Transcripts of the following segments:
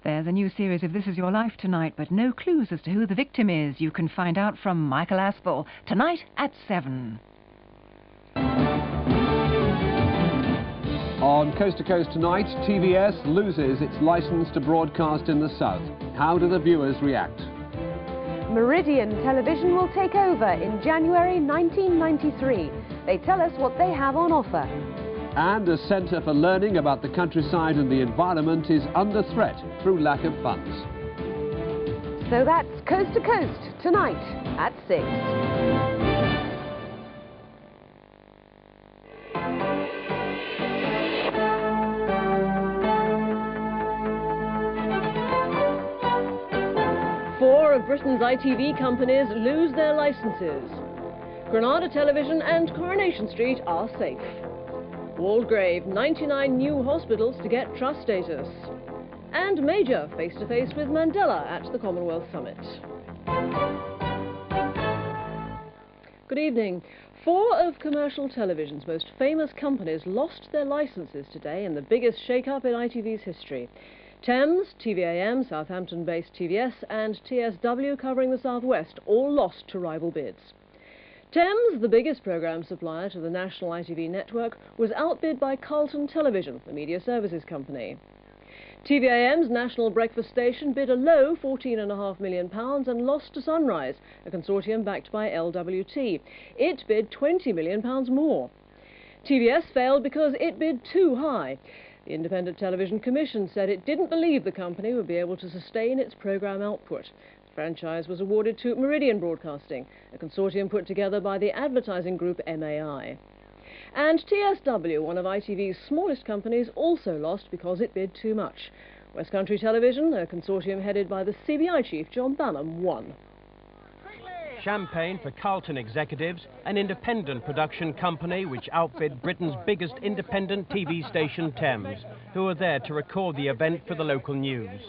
There's a new series of This Is Your Life tonight, but no clues as to who the victim is. You can find out from Michael Aspel tonight at 7. On Coast to Coast tonight, TVS loses its licence to broadcast in the south. How do the viewers react? Meridian Television will take over in January 1993. They tell us what they have on offer. And a centre for learning about the countryside and the environment is under threat through lack of funds. So that's Coast to Coast tonight at 6. Four of Britain's ITV companies lose their licences. Granada Television and Coronation Street are safe. Waldegrave, 99 new hospitals to get trust status. And Major face-to-face with Mandela at the Commonwealth Summit. Good evening. 4 of commercial television's most famous companies lost their licences today in the biggest shake-up in ITV's history. Thames, TVAM, Southampton-based TVS and TSW covering the southwest all lost to rival bids. Thames, the biggest programme supplier to the national ITV network, was outbid by Carlton Television, the media services company. TVAM's national breakfast station bid a low £14.5 million and lost to Sunrise, a consortium backed by LWT. It bid £20 million more. TVS failed because it bid too high. The Independent Television Commission said it didn't believe the company would be able to sustain its programme output. The franchise was awarded to Meridian Broadcasting, a consortium put together by the advertising group MAI. And TSW, one of ITV's smallest companies, also lost because it bid too much. West Country Television, a consortium headed by the CBI chief John Bannum, won. Champagne for Carlton executives, an independent production company which outbid Britain's biggest independent TV station, Thames, who were there to record the event for the local news.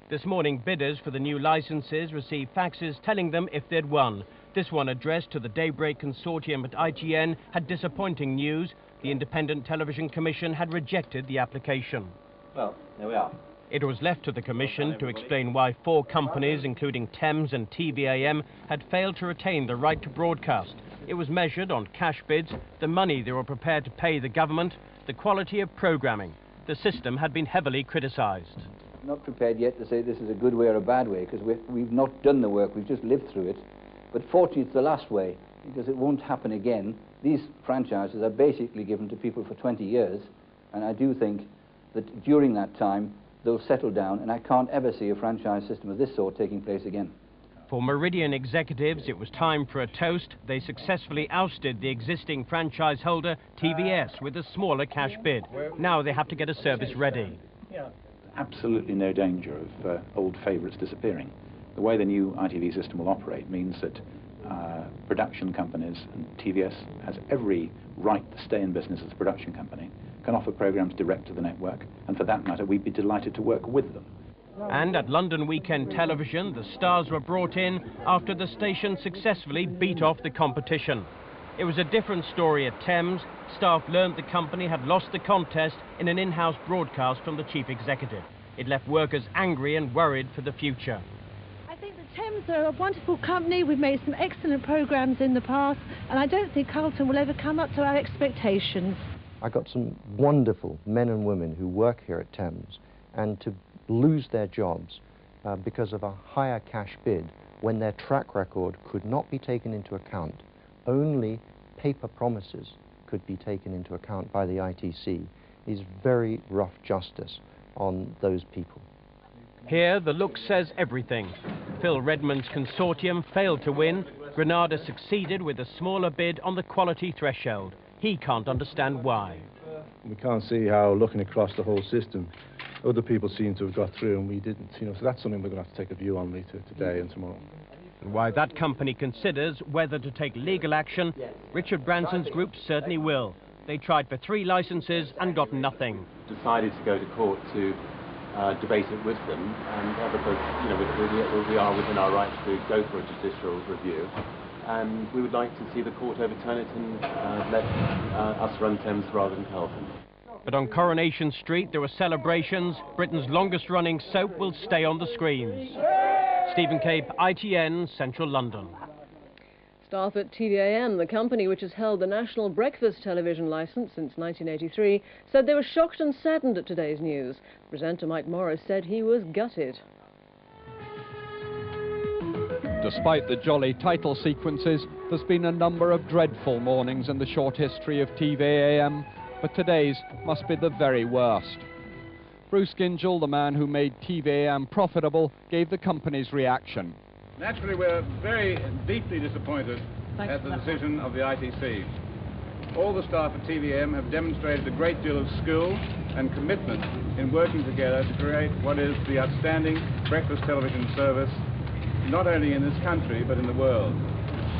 This morning, bidders for the new licences received faxes telling them if they'd won. This one, addressed to the Daybreak Consortium at ITN, had disappointing news. The Independent Television Commission had rejected the application. Well, there we are. It was left to the Commission to explain why 4 companies, including Thames and TVAM, had failed to retain the right to broadcast. It was measured on cash bids, the money they were prepared to pay the government, the quality of programming. The system had been heavily criticised. I'm not prepared yet to say this is a good way or a bad way, because we've not done the work, we've just lived through it. But fortunately it's the last way, because it won't happen again. These franchises are basically given to people for 20 years, and I do think that during that time they'll settle down, and I can't ever see a franchise system of this sort taking place again. For Meridian executives, it was time for a toast. They successfully ousted the existing franchise holder, TVS, with a smaller cash bid. Now they have to get a service ready. Absolutely no danger of old favourites disappearing. The way the new ITV system will operate means that production companies, and TVS has every right to stay in business as a production company, can offer programmes direct to the network, and for that matter we'd be delighted to work with them. And at London Weekend Television, the stars were brought in after the station successfully beat off the competition. It was a different story at Thames. Staff learned the company had lost the contest in an in-house broadcast from the chief executive. It left workers angry and worried for the future. I think the Thames are a wonderful company. We've made some excellent programmes in the past, and I don't think Carlton will ever come up to our expectations. I got some wonderful men and women who work here at Thames, and to lose their jobs because of a higher cash bid when their track record could not be taken into account, only paper promises could be taken into account by the ITC, is very rough justice on those people. Here, the look says everything. Phil Redmond's consortium failed to win. Granada succeeded with a smaller bid on the quality threshold. He can't understand why. We can't see how, looking across the whole system, other people seem to have got through and we didn't. So that's something we're going to have to take a view on later today and tomorrow. And why that company considers whether to take legal action, Richard Branson's group certainly will. They tried for 3 licences and got nothing. Decided to go to court to debate it with them, and because we are within our rights to go for a judicial review, and we would like to see the court overturn it and let us run Thames rather than Carlton. But on Coronation Street, there were celebrations. Britain's longest-running soap will stay on the screens. Stephen Cape, ITN, Central London. Staff at TVAM, the company which has held the national breakfast television licence since 1983, said they were shocked and saddened at today's news. Presenter Mike Morris said he was gutted. Despite the jolly title sequences, there's been a number of dreadful mornings in the short history of TVAM, but today's must be the very worst. Bruce Gingell, the man who made TVAM profitable, gave the company's reaction. Naturally, we're very deeply disappointed at the decision of the ITC. All the staff at TVAM have demonstrated a great deal of skill and commitment in working together to create what is the outstanding breakfast television service, not only in this country, but in the world.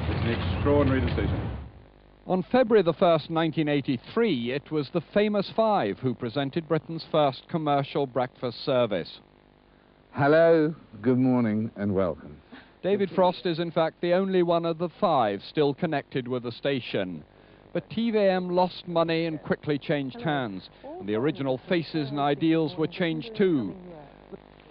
It's an extraordinary decision. On February the 1st, 1983, it was the famous five who presented Britain's first commercial breakfast service. Hello, good morning and welcome. David Frost is in fact the only one of the five still connected with the station. But TVAM lost money and quickly changed hands, and the original faces and ideals were changed too.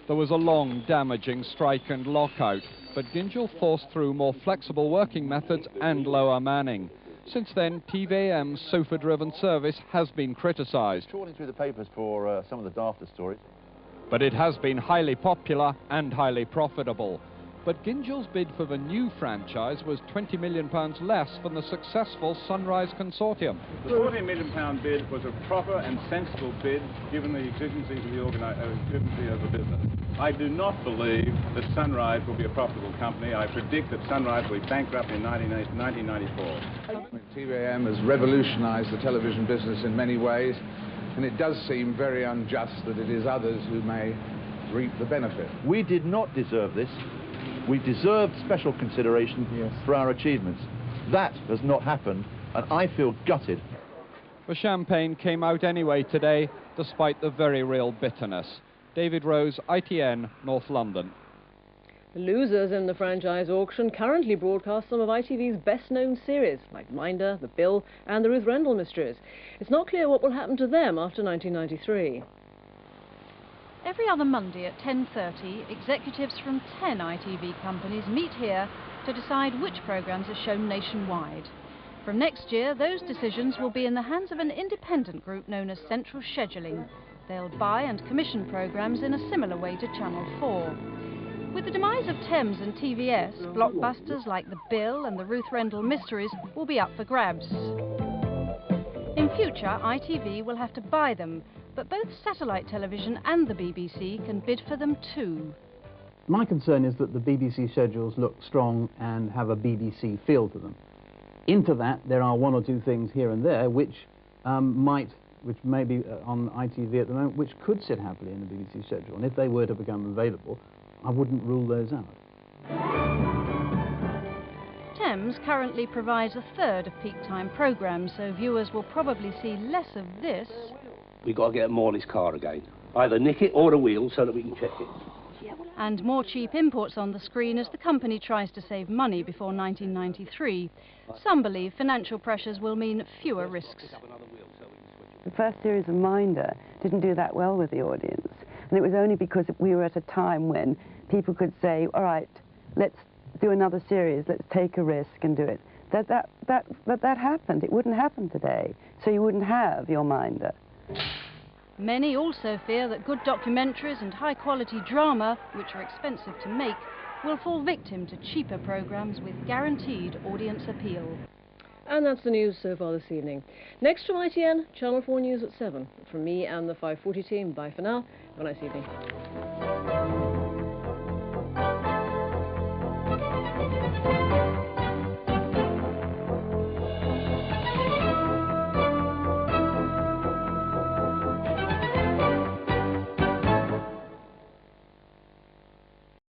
There was a long, damaging strike and lockout, but Gingell forced through more flexible working methods and lower manning. Since then, TVAM's sofa-driven service has been criticised. Trawling through the papers for some of the dafter stories. But it has been highly popular and highly profitable. But Gingell's bid for the new franchise was £20 million less than the successful Sunrise Consortium. The £40 million bid was a proper and sensible bid given the exigencies of the business. I do not believe that Sunrise will be a profitable company. I predict that Sunrise will be bankrupt in 1994. TVAM has revolutionised the television business in many ways, and it does seem very unjust that it is others who may reap the benefit. We did not deserve this. We deserved special consideration for our achievements. That has not happened, and I feel gutted. The champagne came out anyway today, despite the very real bitterness. David Rose, ITN, North London. The losers in the franchise auction currently broadcast some of ITV's best-known series, like Minder, The Bill and The Ruth Rendell Mysteries. It's not clear what will happen to them after 1993. Every other Monday at 10:30, executives from 10 ITV companies meet here to decide which programmes are shown nationwide. From next year, those decisions will be in the hands of an independent group known as Central Scheduling. They'll buy and commission programmes in a similar way to Channel 4. With the demise of Thames and TVS, blockbusters like The Bill and The Ruth Rendell Mysteries will be up for grabs. In future, ITV will have to buy them, but both satellite television and the BBC can bid for them too. My concern is that the BBC schedules look strong and have a BBC feel to them. Into that, there are one or two things here and there which may be on ITV at the moment, which could sit happily in the BBC schedule. And if they were to become available, I wouldn't rule those out. Thames currently provides a third of peak time programmes, so viewers will probably see less of this. We've got to get Morley's car again. Either nick it or the wheel so that we can check it. And more cheap imports on the screen as the company tries to save money before 1993. Some believe financial pressures will mean fewer risks. The first series of Minder didn't do that well with the audience. And it was only because we were at a time when people could say, all right, let's do another series, let's take a risk and do it. That happened. It wouldn't happen today. So you wouldn't have your Minder. Many also fear that good documentaries and high-quality drama, which are expensive to make, will fall victim to cheaper programmes with guaranteed audience appeal. And that's the news so far this evening. Next from ITN, Channel 4 News at 7. From me and the 5:40 team, bye for now. Have a nice evening.